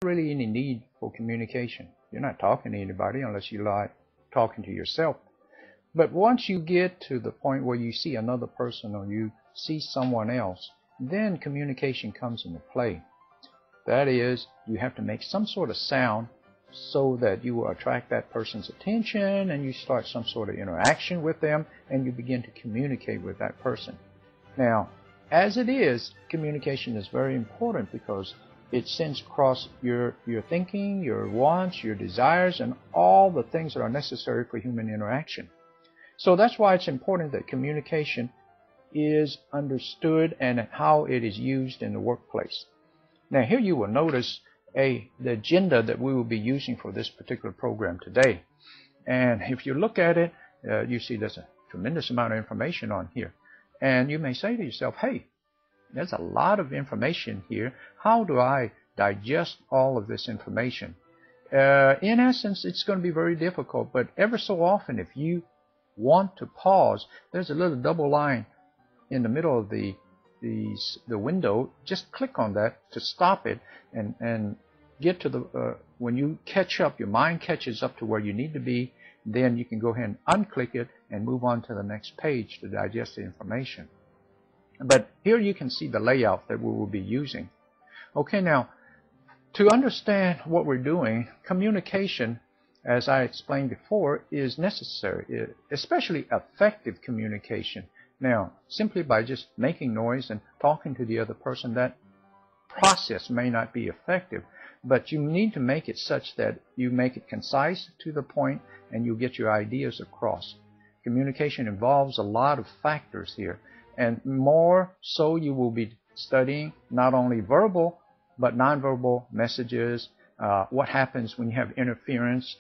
really any need for communication. You're not talking to anybody unless you like talking to yourself. But once you get to the point where you see another person or you see someone else, then communication comes into play. That is, you have to make some sort of sound so that you will attract that person's attention and you start some sort of interaction with them and you begin to communicate with that person. Now, as it is, communication is very important because it sends across your thinking, your wants, your desires, and all the things that are necessary for human interaction. So that's why it's important that communication is understood and how it is used in the workplace. Now here you will notice the agenda that we will be using for this particular program today. And if you look at it, you see there's a tremendous amount of information on here. And you may say to yourself, hey, there's a lot of information here. How do I digest all of this information? In essence, it's going to be very difficult, but ever so often if you want to pause, there's a little double line in the middle of the window. Just click on that to stop it and get to the when you catch up, your mind catches up to where you need to be, then you can go ahead and unclick it and move on to the next page to digest the information. But here you can see the layout that we will be using. Okay, now to understand what we're doing, communication, as I explained before, is necessary, especially effective communication. Now, simply by just making noise and talking to the other person, that process may not be effective, but you need to make it such that you make it concise, to the point, and you get your ideas across. Communication involves a lot of factors here, and more so you will be studying not only verbal but nonverbal messages, what happens when you have interference,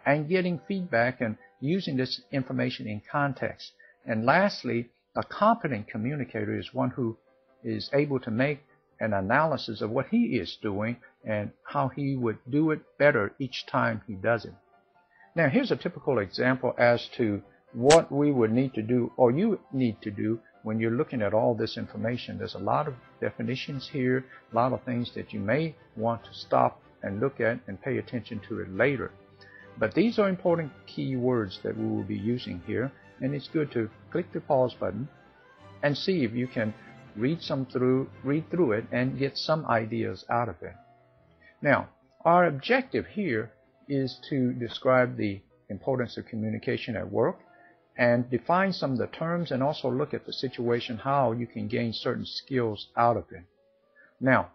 and getting feedback and using this information in context. And lastly, a competent communicator is one who is able to make an analysis of what he is doing and how he would do it better each time he does it. Now, here's a typical example as to what we would need to do, or you need to do, when you're looking at all this information. There's a lot of definitions here, a lot of things that you may want to stop and look at and pay attention to it later. But these are important key words that we will be using here, and it's good to click the pause button and see if you can read through it and get some ideas out of it. Now, our objective here is to describe the importance of communication at work and define some of the terms, and also look at the situation, how you can gain certain skills out of it. Now,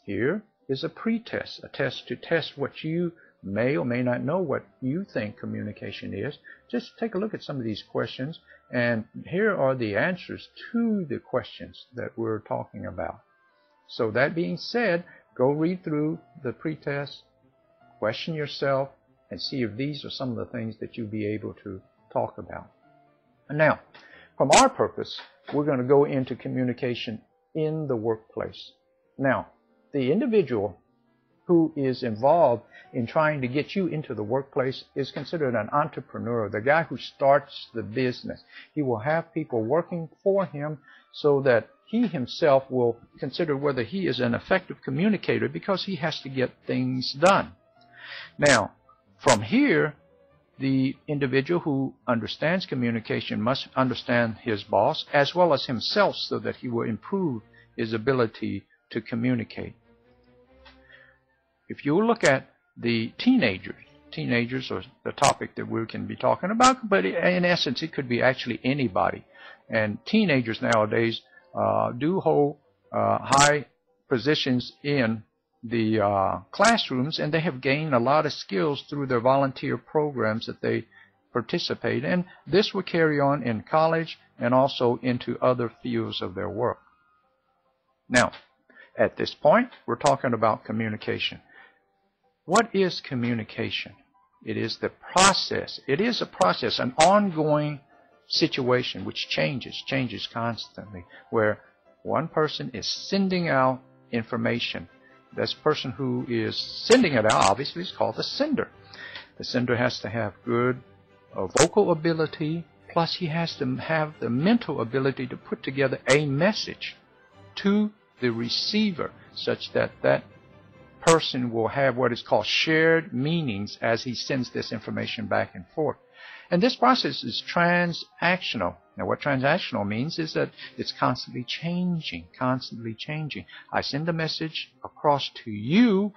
here is a pre-test, a test to test what you may or may not know what you think communication is. Just take a look at some of these questions, and here are the answers to the questions that we're talking about. So that being said, go read through the pre-test, question yourself, and see if these are some of the things that you'll be able to talk about. And now, from our purpose, we're going to go into communication in the workplace. Now, the individual who is involved in trying to get you into the workplace is considered an entrepreneur, the guy who starts the business. He will have people working for him so that he himself will consider whether he is an effective communicator, because he has to get things done. Now, from here, the individual who understands communication must understand his boss as well as himself, so that he will improve his ability to communicate. If you look at the teenagers are the topic that we can be talking about, but in essence it could be actually anybody. And teenagers nowadays do hold high positions in the classrooms, and they have gained a lot of skills through their volunteer programs that they participate in. This will carry on in college and also into other fields of their work. Now, at this point, we're talking about communication. What is communication? It is the process. It is a process, an ongoing situation which changes constantly, where one person is sending out information. This person who is sending it out obviously is called the sender. The sender has to have good vocal ability, plus he has to have the mental ability to put together a message to the receiver, such that that person will have what is called shared meanings as he sends this information back and forth. And this process is transactional. Now, what transactional means is that it's constantly changing, constantly changing. I send a message across to you,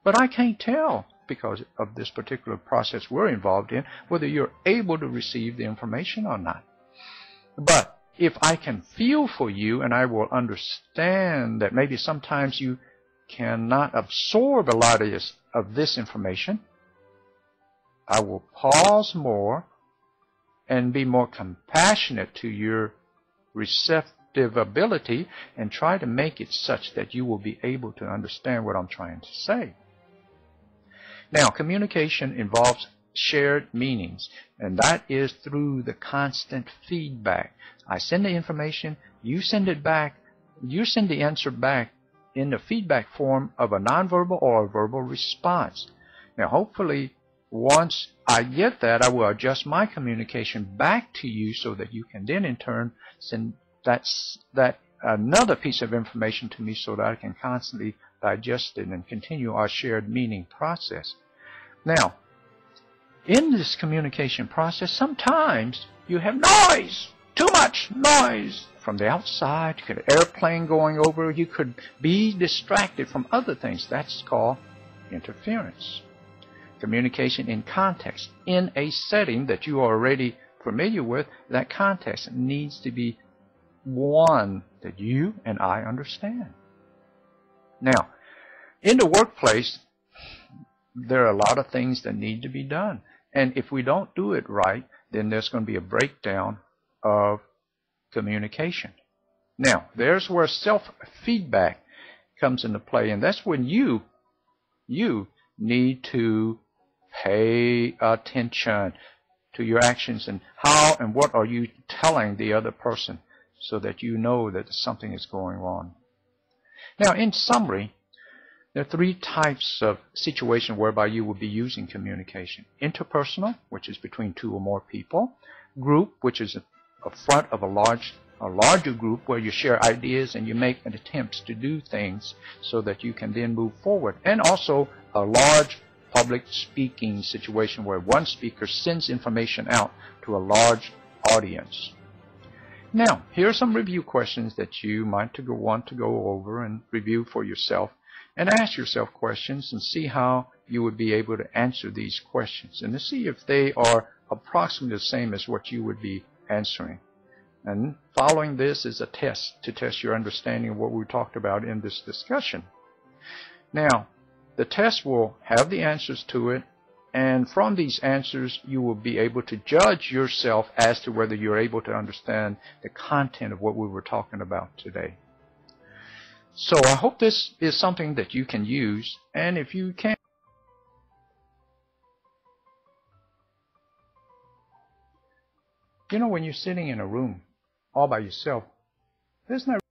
but I can't tell, because of this particular process we're involved in, whether you're able to receive the information or not. But if I can feel for you, and I will understand that maybe sometimes you cannot absorb a lot of this information, I will pause more and be more compassionate to your receptive ability and try to make it such that you will be able to understand what I'm trying to say. Now, communication involves shared meanings, and that is through the constant feedback. I send the information, you send it back, you send the answer back in the feedback form of a nonverbal or a verbal response. Now, hopefully, once I get that, I will adjust my communication back to you so that you can then in turn send that another piece of information to me so that I can constantly digest it and continue our shared meaning process. Now, in this communication process, sometimes you have noise, too much noise from the outside. You could have an airplane going over. You could be distracted from other things. That's called interference. Communication in context, in a setting that you are already familiar with, that context needs to be one that you and I understand. Now, in the workplace, there are a lot of things that need to be done. And if we don't do it right, then there's going to be a breakdown of communication. Now, there's where self-feedback comes into play, and that's when you need to pay attention to your actions and how and what are you telling the other person so that you know that something is going on. Now, in summary, there are three types of situation whereby you will be using communication. Interpersonal, which is between two or more people. Group, which is a front of a larger group where you share ideas and you make attempts to do things so that you can then move forward. And also a large public speaking situation where one speaker sends information out to a large audience. Now, here are some review questions that you might want to go over and review for yourself, and ask yourself questions and see how you would be able to answer these questions and to see if they are approximately the same as what you would be answering. And following this is a test to test your understanding of what we talked about in this discussion. Now, the test will have the answers to it, and from these answers you will be able to judge yourself as to whether you're able to understand the content of what we were talking about today. So I hope this is something that you can use, and if you can, when you're sitting in a room all by yourself, there's not